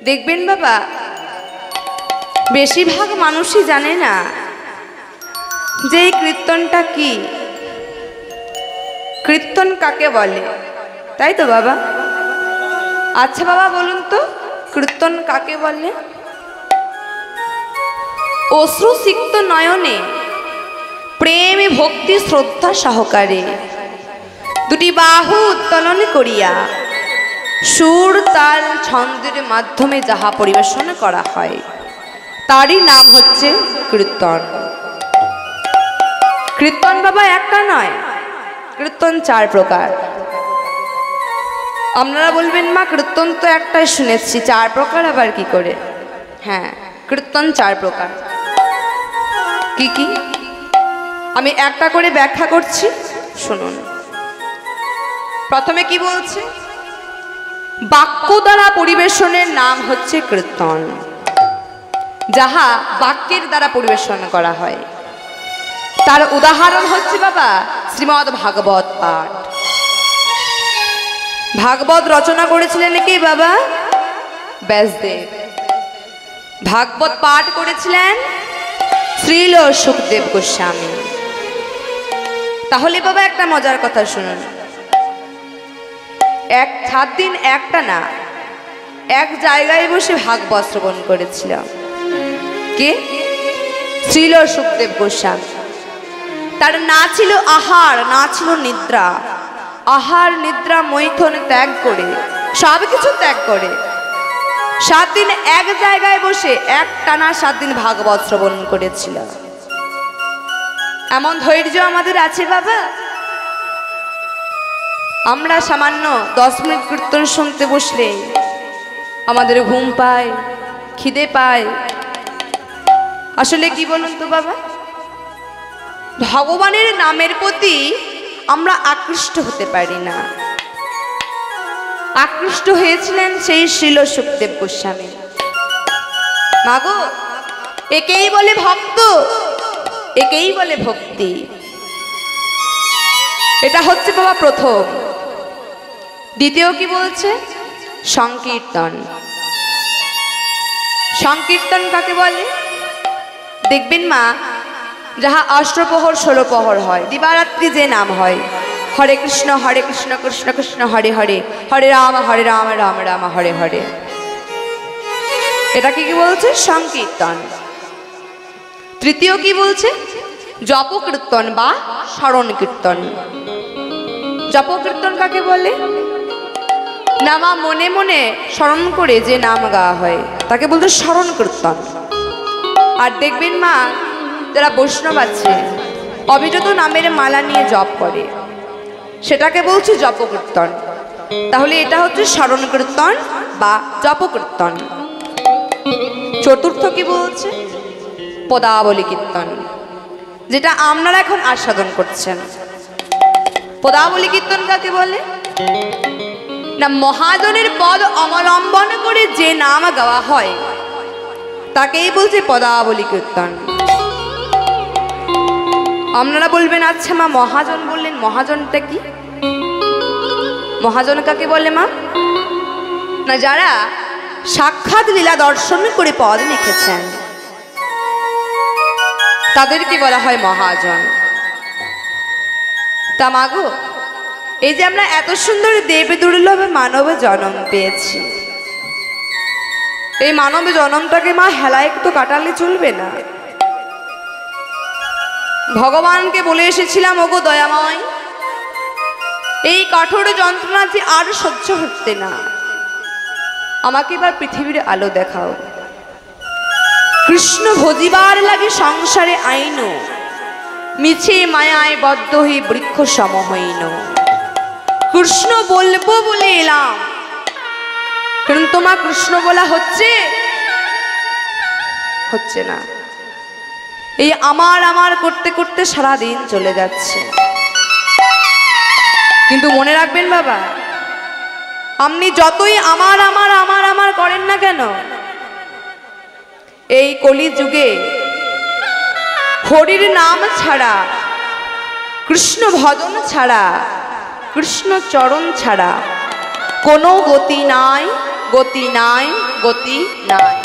দেখবেন বাবা, বেশিরভাগ মানুষই জানে না যে এই কীর্তনটা কি, কীর্তন কাকে বলে, তাই তো বাবা? আচ্ছা বাবা বলুন তো, কীর্তন কাকে বলে? অশ্রুসিক্ত নয়নে প্রেমে ভক্তি শ্রদ্ধা সহকারে দুটি বাহু উত্তোলন করিয়া সুর তাল ছন্দের মাধ্যমে যাহা পরিবেশন করা হয় তারই নাম হচ্ছে কীর্তন। কীর্তন বাবা একটা নয়, কীর্তন 4 প্রকার। আপনারা বলবেন মা কীর্তন তো একটাই শুনেছি, 4 প্রকার আবার কি করে? হ্যাঁ, কীর্তন 4 প্রকার। কি কি আমি একটা করে ব্যাখ্যা করছি, শুনুন। প্রথমে কি বলছে? বাক্য দ্বারা পরিবেশনের নাম হচ্ছে কীর্তন, যাহা বাক্যের দ্বারা পরিবেশন করা হয়। তার উদাহরণ হচ্ছে বাবা শ্রীমদ্ ভাগবত পাঠ। ভাগবত রচনা করেছিলেন কে বাবা? ব্যাসদেব। ভাগবত পাঠ করেছিলেন শ্রীল সুখদেব গোস্বামী। তাহলে বাবা একটা মজার কথা শুনুন, 7 দিন একটা না এক জায়গায় বসে ভাগবত শ্রবণ করেছিলাম। কে? শ্রীল সুখদেব গোস্বামী। তার না ছিল আহার, না ছিল নিদ্রা। আহার নিদ্রা মৈথুন ত্যাগ করে, সব কিছু ত্যাগ করে 7 দিন এক জায়গায় বসে একটানা 7 দিন ভাগবত শ্রবণ করেছিল। এমন ধৈর্য আমাদের আছে বাবা? আমরা সামান্য 10 মিনিট কীর্তন শুনতে বসলে আমাদের ঘুম পায়, খিদে পায়। আসলে কি বলুন তো বাবা, ভগবানের নামের প্রতি আমরা আকৃষ্ট হতে পারি না। আকৃষ্ট হয়েছিলেন সেই শ্রীল সুখদেব গোস্বামী। মাগো, একেই বলে ভক্ত, একেই বলে ভক্তি। এটা হচ্ছে বাবা প্রথম। দ্বিতীয় কি বলছে? সংকীর্তন। সংকীর্তন কাকে বলে? দেখবেন মা, যাহা অষ্টপ্রহর 16 প্রহর হয়, দিবারাত্রি যে নাম হয়, হরে কৃষ্ণ কৃষ্ণ কৃষ্ণ হরে হরে, হরে রাম রাম রাম হরে হরে, এটা কি বলছে? সংকীর্তন। তৃতীয় কি বলছে? জপ কীর্তন বা স্মরণ কীর্তন। জপ কীর্তন কাকে বলে? নামা মনে মনে স্মরণ করে যে নাম গাওয়া হয় তাকে বলতে স্মরণ কীর্তন। আর দেখবেন মা, যারা বৈষ্ণব আছে অবিরত নামের মালা নিয়ে জপ করে, সেটাকে বলছে জপ কীর্তন। তাহলে এটা হচ্ছে স্মরণ কীর্তন বা জপ কীর্তন। চতুর্থ কি বলছে? পদাবলী কীর্তন, যেটা আপনারা এখন আস্বাদন করছেন। পদাবলী কীর্তন কাকে বলে? না, মহাজনের পদ অবলম্বন করে যে নাম গাওয়া হয় তাকেই বলছে পদাবলী কীর্তন। আপনারা বলবেন আচ্ছা মা, মহাজন বললেন, মহাজনটা কি? মহাজন কাকে বলে মা? না, যারা সাক্ষাৎ লীলা দর্শন করে পদ লিখেছেন তাদেরকে বলা হয় মহাজন। তা মাগো, এই যে আমরা এত সুন্দর দেব দুর্লভে মানব জন্ম পেয়েছি, এই মানব জন্মটাকে মা হেলায় তো কাটালে চলবে না। ভগবানকে বলে এসেছিলাম, ওগো দয়াময়, এই কঠোর যন্ত্রণাটি আর সহ্য হচ্ছে না, আমাকে এবার পৃথিবীর আলো দেখাও। কৃষ্ণ ভজিবার লাগে সংসারে আইন, মিছে মায়ায় বদ্ধ হয়ে বৃক্ষ সম হইন। কৃষ্ণ বলবো বলে এলাম, কিন্তু তোমার কৃষ্ণ বলা হচ্ছে না। এই আমার আমার করতে করতে সারা দিন চলে যাচ্ছে। কিন্তু মনে রাখবেন বাবা, আপনি যতই আমার আমার আমার আমার করেন না কেন, এই কলি যুগে হরির নাম ছাড়া, কৃষ্ণ ভজন ছাড়া, কৃষ্ণ চরণ ছাড়া কোনো গতি নাই, গতি নাই, গতি নাই।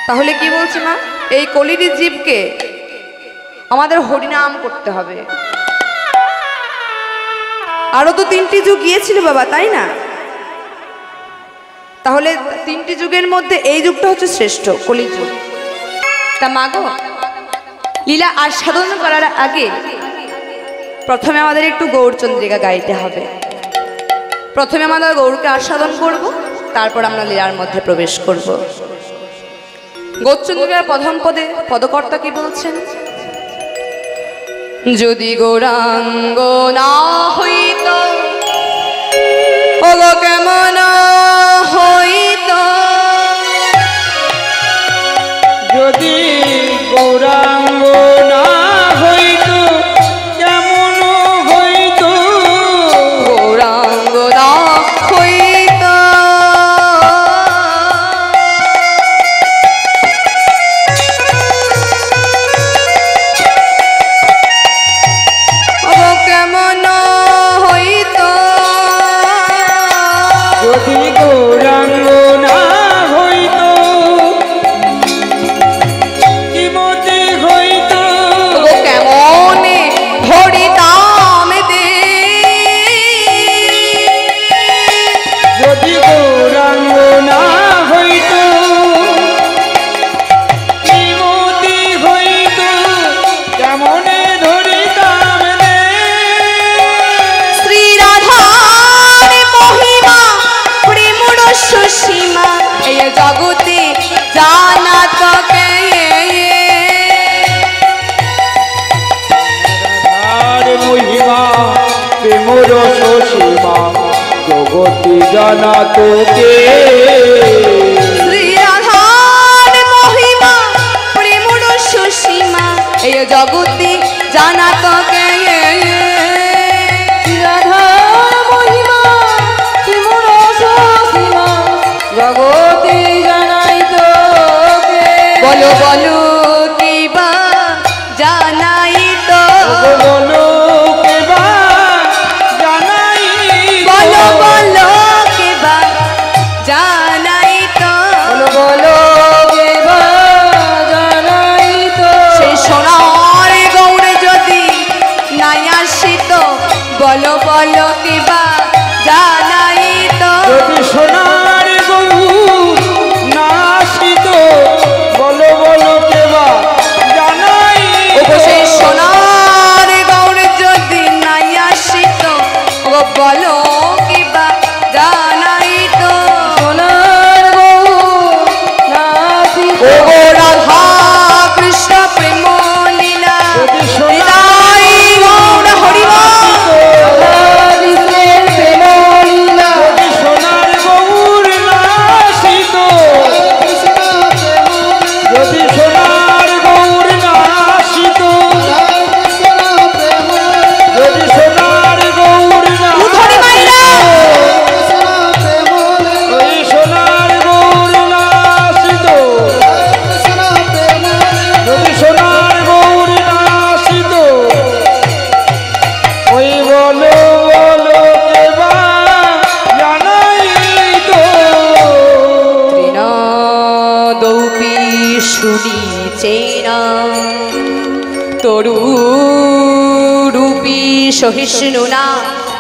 তাহলে কি বলছে মা, এই কলির জীবকে আমাদের হরিনাম করতে হবে। আরো তো 3টি যুগ গিয়েছিল বাবা, তাই না? তাহলে 3টি যুগের মধ্যে এই যুগটা হচ্ছে শ্রেষ্ঠ, কলিযুগ। তা মাগো, লীলা আস্বাদন করার আগে প্রথমে আমাদের একটু গৌরচন্দ্রিকা গাইতে হবে। প্রথমে আমরা গৌরকে আস্বাদন করব, তারপর আমরা লীলার মধ্যে প্রবেশ করব। গৌরচন্দ্রিকার প্রথম পদে পদকর্তা কি বলছেন? যদি গৌরাঙ্গ না হইত ওগো কেমন হইত, যদি গৌরাঙ্গ না হইত কেমন হইত, গৌরাঙ্গ না হইত ওগো কেমন হইত, যদি গৌরাঙ্গ না হইত কিমতি হইত, ওগো কেমন ধরিতাম দে, যদি গৌরাঙ্গ না হইত কিমতি হইত, কেমনে ধরিতাম রে। শ্রী রাধার মহিমা প্রেমর সুসীমা এই জগতে জানা তোকে, আর মহিমা প্রেমর সীমা জগতি জানা তোকে। শ্রী রাধার মহিমা প্রেমর সুসীমা এই জগতে জানা তোকে, শ্রী রাধার মহিমা প্রেমর সুসীমা জগতে জানাই তোকে। বলো বলো কিবা জানাই তো, বলো কেবা জানাই, বলো বলো কিবা জানাই তো, বলো কেবা জানাই তো। সেই সোনার গৌরে যদি নাই আসিত, বলো বলো কিবা জানাই তো, যদি সোনার গরু না আসিত বলো বলো কেবা জানাই ওগো সেই সোনার গৌরে যদি নাই আসিত, ওগো বলো কিবা জানাই তো, সোনার গৌর না আসিত, ওগো রাধা কৃষ্ণ প্রেম লীলা যদি সোনার হৃদয় গৌর হরিবল, কৃষ্ণের প্রেম লীলা যদি সোনার গৌর না আসিত, যদি সোনার গৌর না আসিত, যদি সোনার গৌর না উধরে মাইরা ওই সোনার গৌর না আসিত, যদি সোনার গৌর না আসিত, ওই বলো বলো কেবা জানাই তো। দৌপি শুনিছেনা তরু রূপী সহিষ্ণু না,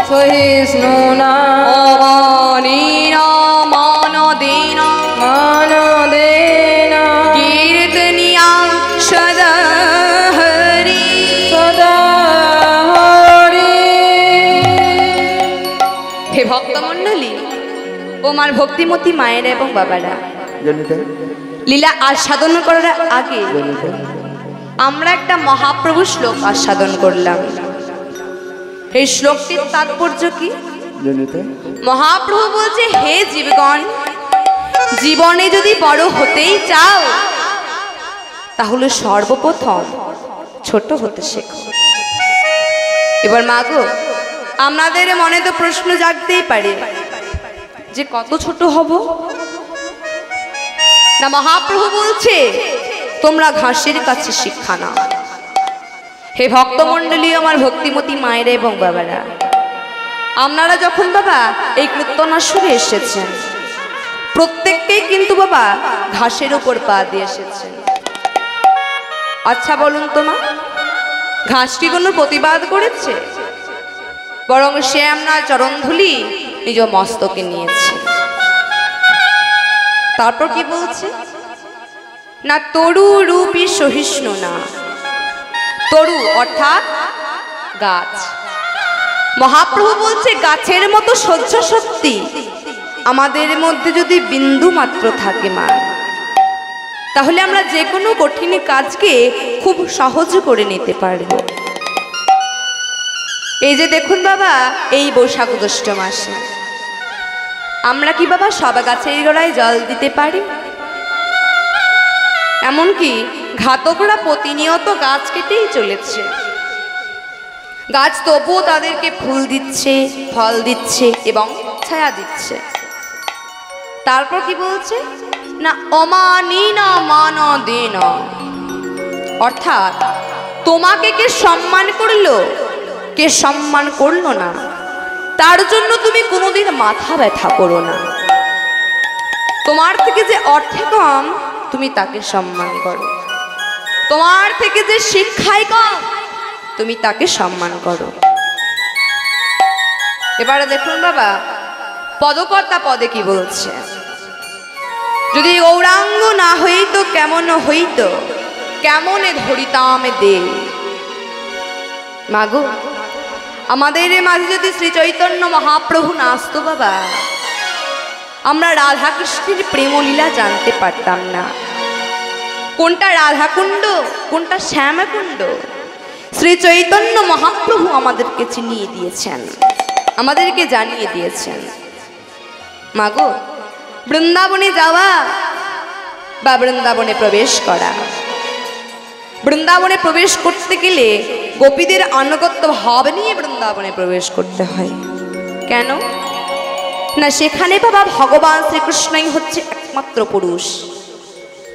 সহিষ্ণু না অমানীনা মান দেনা, মান দেনা কীর্তনিয়া সদা হরি, সদা হরি। হে ভক্তমণ্ডলী, ও মার ভক্তিমতী মায়েরা এবং বাবারা, লীলা আস্বাদন করার আগে আমরা একটা মহাপ্রভু শ্লোক আস্বাদন করলাম। এই শ্লোকটির তাৎপর্য কি? মহাপ্রভু বলছে, হে জীবগণ, জীবনে যদি বড় হতেই চাও তাহলে সর্বপ্রথম ছোট হতে শেখো। এবার মাগো, আমাদের মনে তো প্রশ্ন জাগতেই পারে যে কত ছোট হব না। মহাপ্রভু বলছে, তোমরা ঘাসের কাছে শিক্ষা নাও। হে ভক্তমণ্ডলী, আমার ভক্তিমতী মায়েরা এবং বাবারা, আপনারা যখন বাবা এই কীর্তন আসরে এসেছেন, প্রত্যেককেই কিন্তু বাবা ঘাসের উপর পা দিয়ে এসেছেন। আচ্ছা বলুন তো মা, ঘাস কি কোনো প্রতিবাদ করেছে? বরং সে আপনার চরণধুলি নিজ মস্তকে নিয়েছে। তারপর কি বলছে না, তরু রূপী সহিষ্ণু না। তরু অর্থাৎ গাছ। মহাপ্রভু বলছে গাছের মতো সহ্য শক্তি আমাদের মধ্যে যদি বিন্দু মাত্র থাকে মা, তাহলে আমরা যে কোনো কঠিন কাজকে খুব সহজ করে নিতে পারব। এই যে দেখুন বাবা, এই বৈশাখ জ্যৈষ্ঠ মাসে আমরা কি বাবা সব গাছের গোড়ায় জল দিতে পারি? এমনকি ঘাতকরা প্রতিনিয়ত গাছ কেটেই চলেছে। গাছ তবুও তাদেরকে ফুল দিচ্ছে, ফল দিচ্ছে এবং ছায়া দিচ্ছে। তারপর কি বলছে না, অমানিনা মানদেন, অর্থাৎ তোমাকে কে সম্মান করলো কে সম্মান করলো না, তার জন্য তুমি কোনোদিন মাথা ব্যথা করো না। তোমার থেকে যে অর্থে কম তুমি তাকে সম্মান করো, তোমার থেকে যে শিক্ষায় কম তুমি তাকে সম্মান করো। এবারে দেখুন বাবা পদকর্তা পদে কি বলছে, যদি গৌরাঙ্গ না হইতো কেমন হইতো, কেমনে ধরিতাম দে। মাগো, আমাদের মাঝে যদি শ্রী চৈতন্য মহাপ্রভু না আসতো বাবা, আমরা রাধা কৃষ্ণের প্রেমলীলা জানতে পারতাম না। কোনটা রাধাকুণ্ড, কোনটা শ্যামকুণ্ড, শ্রী চৈতন্য মহাপ্রভু আমাদেরকে চিনিয়ে দিয়েছেন, আমাদেরকে জানিয়ে দিয়েছেন। মাগো, বৃন্দাবনে যাওয়া বা বৃন্দাবনে প্রবেশ করা, বৃন্দাবনে প্রবেশ করতে গেলে গোপীদের আনুগত্য ভাব নিয়ে বৃন্দাবনে প্রবেশ করতে হয়। কেন না, সেখানে বাবা ভগবান শ্রীকৃষ্ণই হচ্ছে একমাত্র পুরুষ,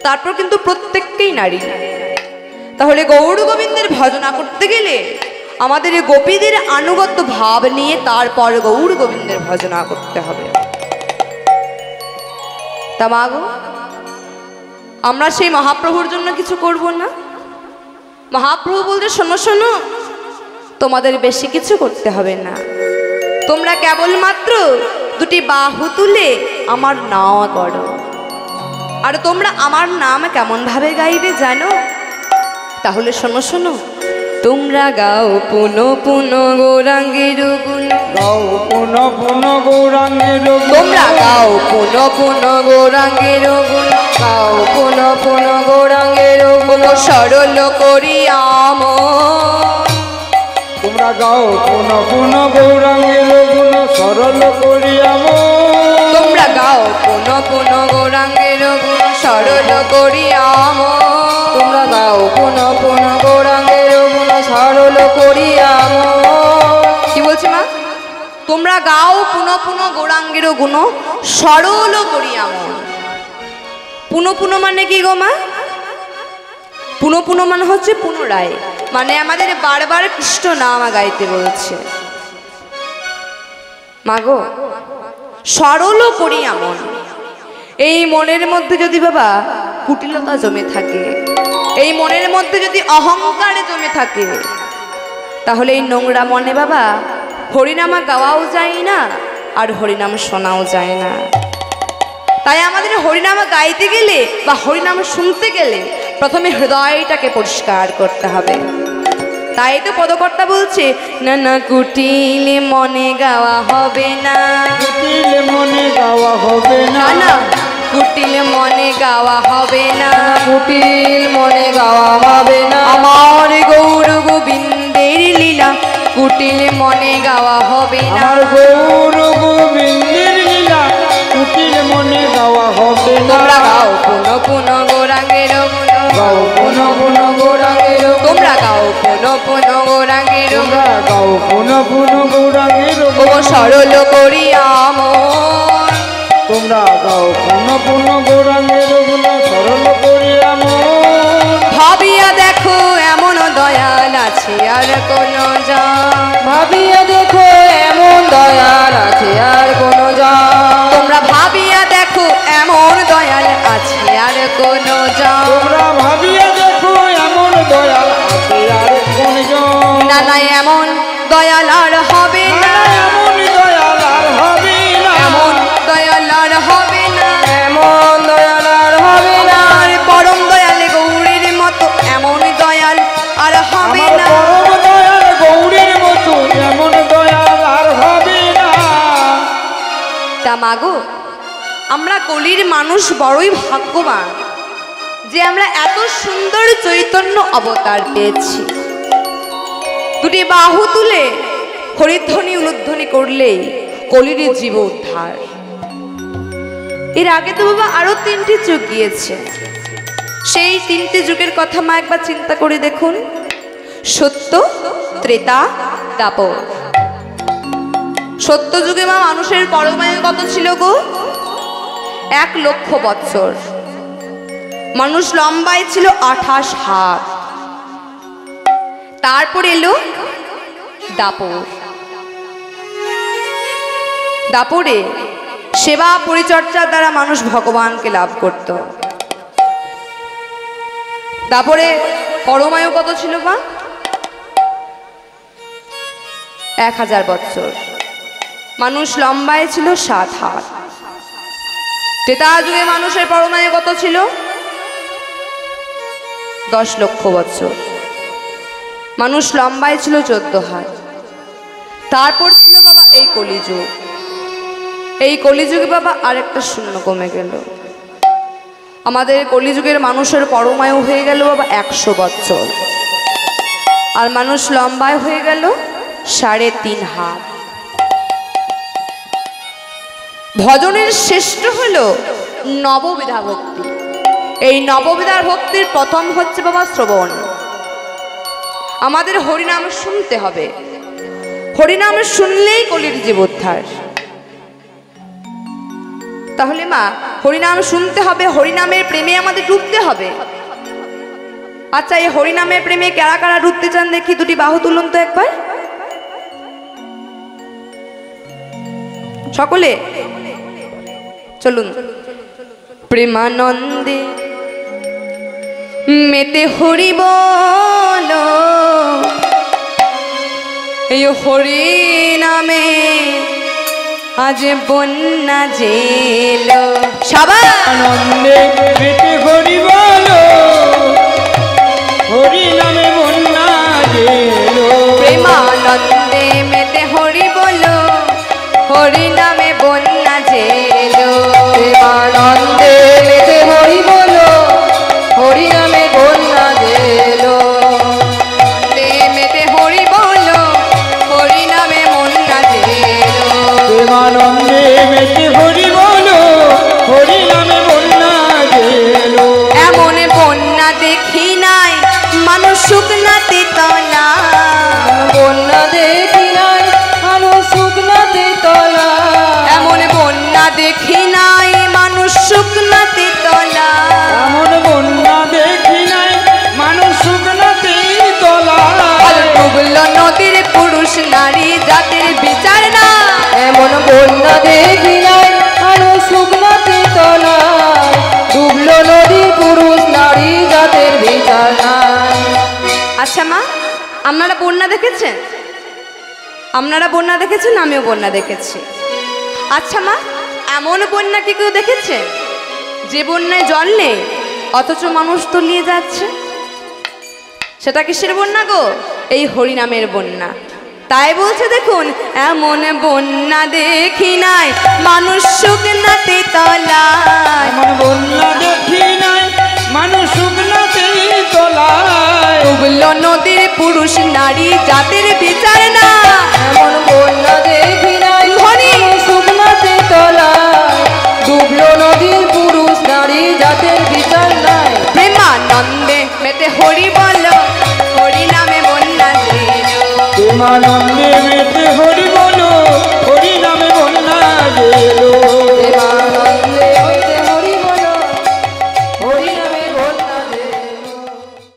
তারপর কিন্তু প্রত্যেককেই নারী। তাহলে গৌর গোবিন্দের ভজনা করতে গেলে আমাদের গোপীদের আনুগত্য ভাব নিয়ে তারপর গৌর গোবিন্দের ভজনা করতে হবে। তা মাগো, আমরা সেই মহাপ্রভুর জন্য কিছু করব না? মহাপ্রভু বলতে শোনো শোনো, তোমাদের বেশি কিছু করতে হবে না, তোমরা কেবলমাত্র দুটি বাহু তুলে আমার নাম করো। আর তোমরা আমার নাম কেমন ভাবে গাইবে জানো? তাহলে শোনো শোনো, তোমরা গাও পুনো পুনো গৌরাঙ্গের গুণ, গাও পুন পুন গৌরাঙ্গের গুণ, তোমরা গাও পুনো পুনো গৌরাঙ্গের গুণ, গাও পুনো পুনো গৌরাঙ্গের গুণ, সরল করিয়াম। তোমরা গাও পুন পুন গৌরাঙ্গের গুণ, সরল করিয়াম। তোমরা গাও পুনো পুনো গৌরাঙ্গের গুণ, সরল করিয়াম। তোমরা গাও পুন পুন গৌরাঙ্গের গুণ, সরল করিয়াম। কি বলছে মা? তোমরা গাও পুনো পুনো গৌরাঙ্গের গুণ, সরল করিয়াম। পুনো পুনো মানে কি গো মা? পুনো পুনো মানে হচ্ছে পুনরায়, মানে আমাদের বারবার কৃষ্ণ নাম গাইতে বলছে। মাগো, সরল করিয়াম, এই মনের মধ্যে যদি বাবা কুটিলতা জমে থাকে, এই মনের মধ্যে যদি অহংকারে জমে থাকে, তাহলে এই নোংরা মনে বাবা হরিনামা গাওয়াও যায় না, আর হরিনাম শোনাও যায় না। তাই আমাদের হরিনাম গাইতে গেলে বা হরিনাম শুনতে গেলে প্রথমে হৃদয়টাকে পরিষ্কার করতে হবে। তাই তো পদকর্তা বলছে, না না কুটিলে মনে গাওয়া হবে না, কুটিলে মনে গাওয়া হবে না, না না কুটিলে মনে গাওয়া হবে না, কুটিল মনে গাওয়া হবে না। আমার গৌর গোবিন্দের লীলা কুটিলে মনে গাওয়া হবে না। আমার গৌর গোবিন্দের লীলা কুটিল মনে গাওয়া হবে না। তোমরা গাও পুনো পুনো গৌরাঙ্গের গুণ, গাও পুন পুন গৌরাঙ্গের গুণ, তোমরা গাও পুনো পুনো গৌরাঙ্গের গুণ, তোমরা গাও পুন পুন গৌরাঙ্গের ও গুণ, সরল করিয়াম। তোমরা গাও পুন পুন গৌরাঙ্গের গুণ, সরল করিয়াম। ভাবিয়া দেখো এমন দয়াল আছে আর কোন যা, ভাবিয়া দেখো এমন দয়াল আছে আর কোন যা। তোমরা ভাবিয়া দেখো আমরা কলির মানুষ বড়ই ভাগ্যবান যে আমরা এত সুন্দর চৈতন্য অবতার পেয়েছি। দুটি বাহু তুলে হরিধ্বনি উলুধ্বনি করলেই কলির জীব উদ্ধার। এর আগে তো বাবা আরো 3টি যুগ গিয়েছে, সেই 3টি যুগের কথা মা একবার চিন্তা করে দেখুন। সত্য, ত্রেতা, দ্বাপর। সত্য যুগে মা মানুষের পরমায়ু কত ছিল গো? 1,00,000 বৎসর। মানুষ লম্বায় ছিল 28 হাত। তারপর এলো দ্বাপর। দাপরে সেবা পরিচর্যার দ্বারা মানুষ ভগবানকে লাভ করত। দাপরে পরমায়ু কত ছিল বা? 1000 বৎসর। মানুষ লম্বায় ছিল 7 হাত। ত্রেতা যুগে মানুষের পরমায়ু কত ছিল? 10,00,000 বৎসর। মানুষ লম্বায় ছিল 14 হাত। তারপর ছিল বাবা এই কলিযুগ। এই কলিযুগে বাবা আরেকটা শূন্য কমে গেল। আমাদের কলিযুগের মানুষের পরমায়ু হয়ে গেল বাবা 100 বৎসর। আর মানুষ লম্বায় হয়ে গেল 3.5 হাত। ভজনের শ্রেষ্ঠ হলো নববিধা ভক্তি। এই নববিধার ভক্তির প্রথম হচ্ছে বাবা শ্রবণ। আমাদের হরিনাম শুনতে হবে। হরিনাম শুনলেই কলির জীব উদ্ধার। তাহলে মা হরিনাম শুনতে হবে, হরিনামের প্রেমে আমাদের ডুবতে হবে। আচ্ছা, এই হরিনামের প্রেমে কারা কারা ডুবতে চান দেখি? দুটি বাহু তুলুন তো একবার সকলে। চলুন। প্রেমানন্দে মেতে হরি বলো, এই হরি নামে আজ বন্যা জেল। সবাই আনন্দে মেতে হরি বলো, হরি নামে বন্যা গেল। প্রেমানন্দে মেতে হরি বলো, হরি নামে বন্যা জেল। প্রেমানন্দে মেতে হরি বলো, হরি নামে বন্যা গেল। মেতে হরি বলো, হরি নামে বন্যা জেল। প্রেমানন্দে মেতে হরি বলো, হরি নামে বন্যা গেল। এমন বন্যা দেখি নাই মানুষ শুকনাতে তলা। বন্যা দেখি নাই মানুষ শুকনাতে তলা। এমন বন্যা দেখি নাই মানুষ শুকনাতে তলা। এমন বন্যা দেখি নাই মানুষ শুকনাতে তলা। ডুবলো নদীর পুরুষ নারী জাতির বিচার না। এমন বন্যা দেখি নাই মানুষ শুকনাতে তলা। ডুবলো নদী পুরুষ নারী জাতের বিচার নাই। আচ্ছা মা, আপনারা বন্যা দেখেছেন? আপনারা বন্যা দেখেছেন? আমিও বন্যা দেখেছি। আচ্ছা মা, এমন বন্যা কি কেউ দেখেছে যে বন্যায় জল নেই অথচ মানুষ তলিয়ে যাচ্ছে? সেটা কিসের বন্যা গো? এই হরিনামের বন্যা। তাই বলছে দেখুন, এমন বন্যা দেখি নাই মানুষ শুকনাতে তলা। এমন বন্যা দেখি নাই মানুষ শুকনাতে তলা। ডুবলো নদীর পুরুষ নারী জাতির বিচার না। এমন বন্যা দেখি নাই ধ্বনি। মানুষ শুকনাতে তলা। ডুবলো নদীর পুরুষ নারী জাতের বিচার নাই। প্রেমানন্দে মেতে হরি বলো, হরি নামে বন্যা জেল। প্রেমানন্দে মেতে হরি